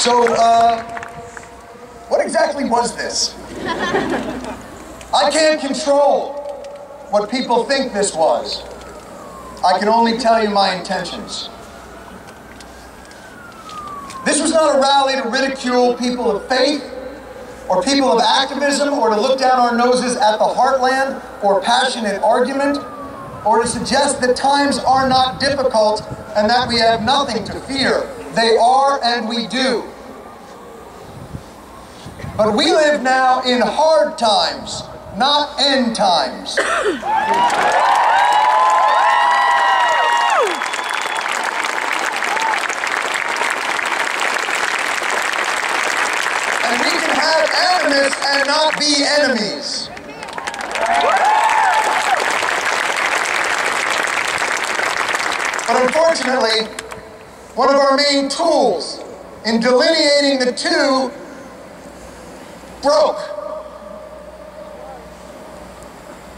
So, what exactly was this? I can't control what people think this was. I can only tell you my intentions. This was not a rally to ridicule people of faith, or people of activism, or to look down our noses at the heartland, or passionate argument, or to suggest that times are not difficult and that we have nothing to fear. They are, and we do. But we live now in hard times, not end times. And we can have animus and not be enemies. But unfortunately, one of our main tools in delineating the two broke.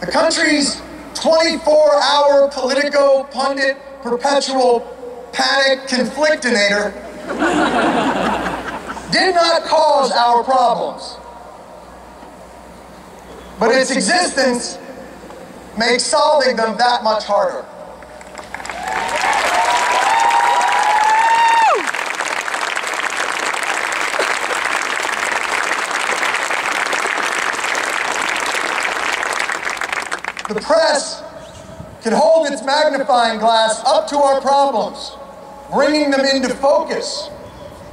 The country's 24-hour Politico pundit perpetual panic conflictinator did not cause our problems, but its existence makes solving them that much harder. The press can hold its magnifying glass up to our problems, bringing them into focus,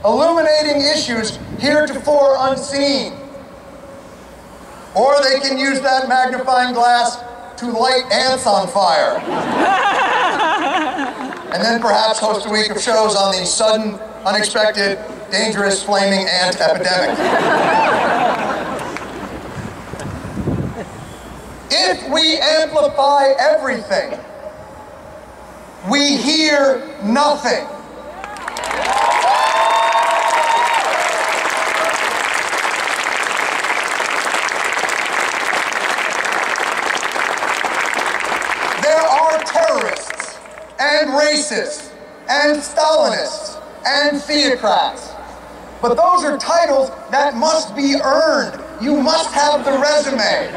illuminating issues heretofore unseen. Or they can use that magnifying glass to light ants on fire. And then perhaps host a week of shows on the sudden, unexpected, dangerous, flaming ant epidemic. If we amplify everything, we hear nothing. There are terrorists and racists and Stalinists and theocrats, but those are titles that must be earned. You must have the resume.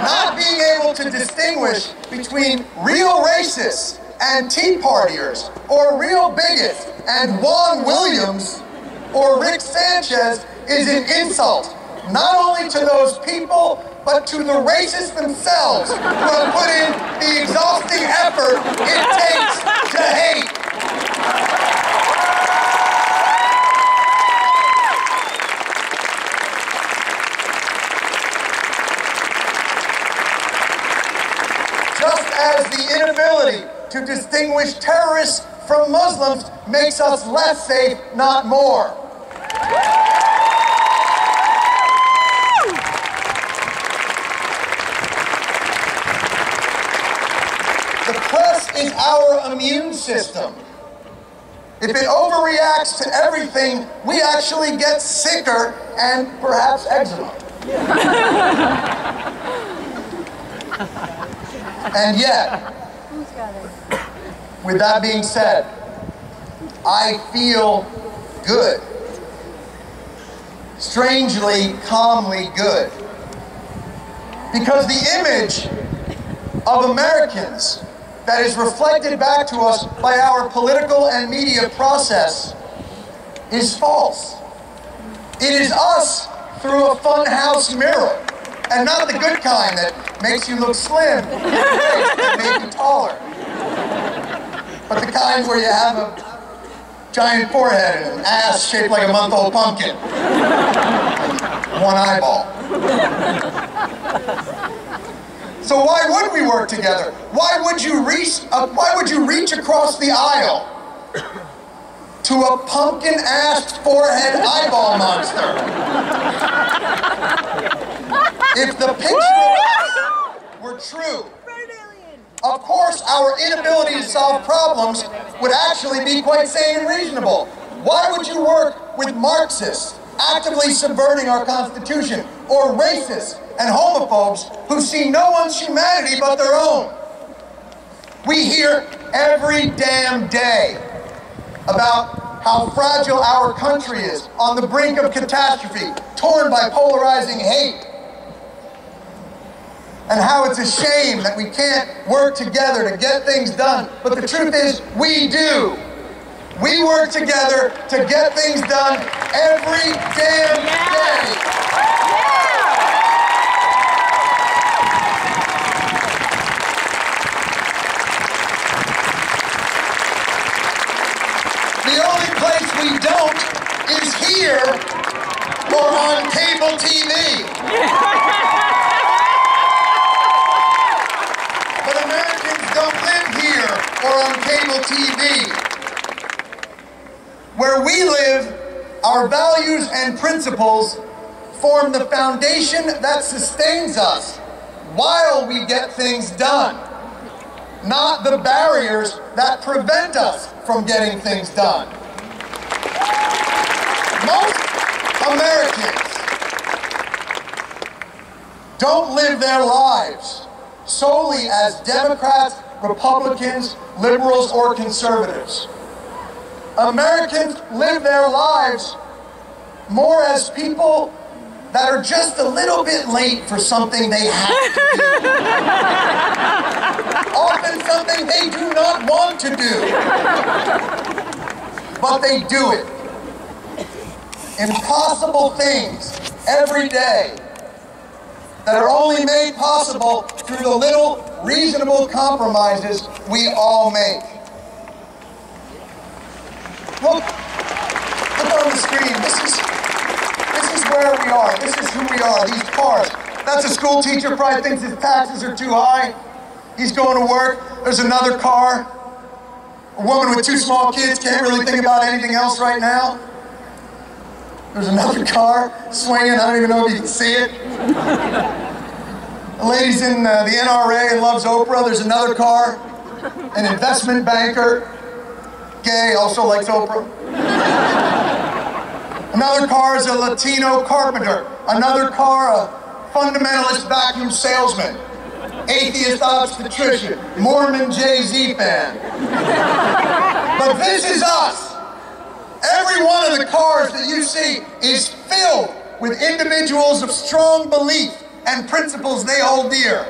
Not being able to distinguish between real racists and Tea Partiers, or real bigots and Juan Williams or Rick Sanchez is an insult, not only to those people, but to the racists themselves who have put in the exhausting effort it takes to hate. Just as the inability to distinguish terrorists from Muslims makes us less safe, not more. The press is our immune system. If it overreacts to everything, we actually get sicker and perhaps eczema. And yet, with that being said, I feel good. Strangely, calmly good. Because the image of Americans that is reflected back to us by our political and media process is false. It is us through a funhouse mirror. And not the good kind that makes you look slim and make you taller. But the kind where you have a giant forehead and an ass shaped like a month-old pumpkin. One eyeball. So why would we work together? Why would you reach across the aisle to a pumpkin-assed forehead eyeball monster? If the picture of us were true, of course our inability to solve problems would actually be quite sane and reasonable. Why would you work with Marxists actively subverting our Constitution, or racists and homophobes who see no one's humanity but their own? We hear every damn day about how fragile our country is, on the brink of catastrophe, torn by polarizing hate. And how it's a shame that we can't work together to get things done. But the truth is, we do. We work together to get things done every damn day. The only place we don't is here or on cable TV. But Americans don't live here or on cable TV. Where we live, our values and principles form the foundation that sustains us while we get things done, not the barriers that prevent us from getting things done. Most Americans don't live their lives solely as Democrats, Republicans, liberals, or conservatives. Americans live their lives more as people that are just a little bit late for something they have to do. Often something they do not want to do. But they do it. Impossible things every day that are only made possible through the little reasonable compromises we all make. Look on the screen. This is where we are. This is who we are. These cars. That's a school teacher, probably thinks his taxes are too high. He's going to work. There's another car. A woman with 2 small kids can't really think about anything else right now. There's another car swinging. I don't even know if you can see it. The lady's in the NRA and loves Oprah. There's another car. An investment banker. Gay, also likes Oprah. Another car is a Latino carpenter. Another car, a fundamentalist vacuum salesman. Atheist obstetrician. Mormon Jay-Z fan. But this is us. Every one of the cars that you see is filled with individuals of strong belief and principles they hold dear.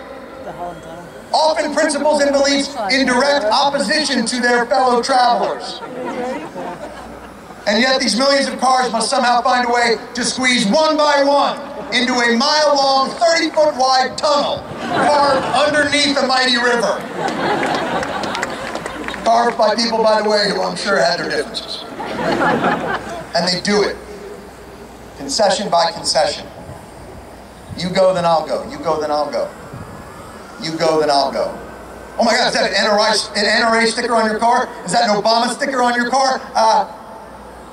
Often principles and beliefs in direct opposition to their fellow travelers. And yet these millions of cars must somehow find a way to squeeze one by one into a mile-long, 30-foot-wide tunnel carved underneath a mighty river. Carved by people, by the way, who I'm sure had their differences. And they do it, concession by concession. You go, then I'll go. You go, then I'll go. You go, then I'll go. Oh my God, is that an NRA sticker on your car? Is that an Obama sticker on your car?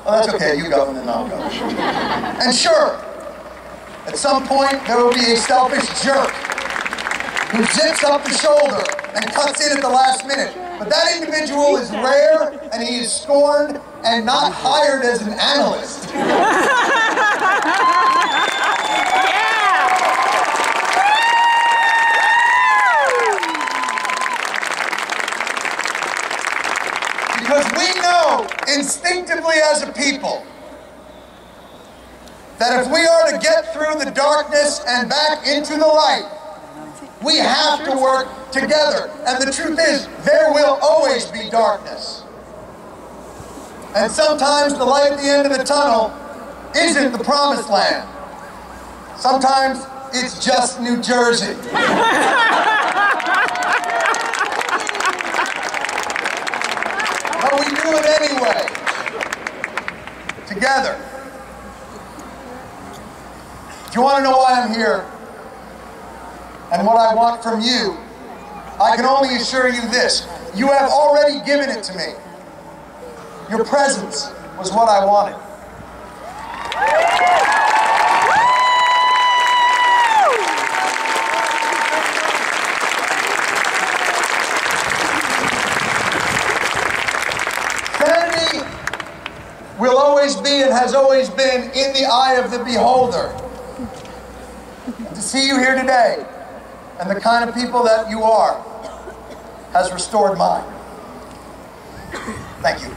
Well, that's okay. You go, and then I'll go. And sure, at some point, there will be a selfish jerk who zips up the shoulder and cuts in at the last minute. But that individual is rare, and he is scorned and not hired as an analyst. Because we know instinctively as a people that if we are to get through the darkness and back into the light, we have to work together. And the truth is, there will always be darkness. And sometimes the light at the end of the tunnel isn't the promised land. Sometimes it's just New Jersey. But we do it anyway, together. If you want to know why I'm here and what I want from you, I can only assure you this. You have already given it to me. Your presence was what I wanted. Sanity will always be and has always been in the eye of the beholder. And to see you here today and the kind of people that you are has restored mine. Thank you.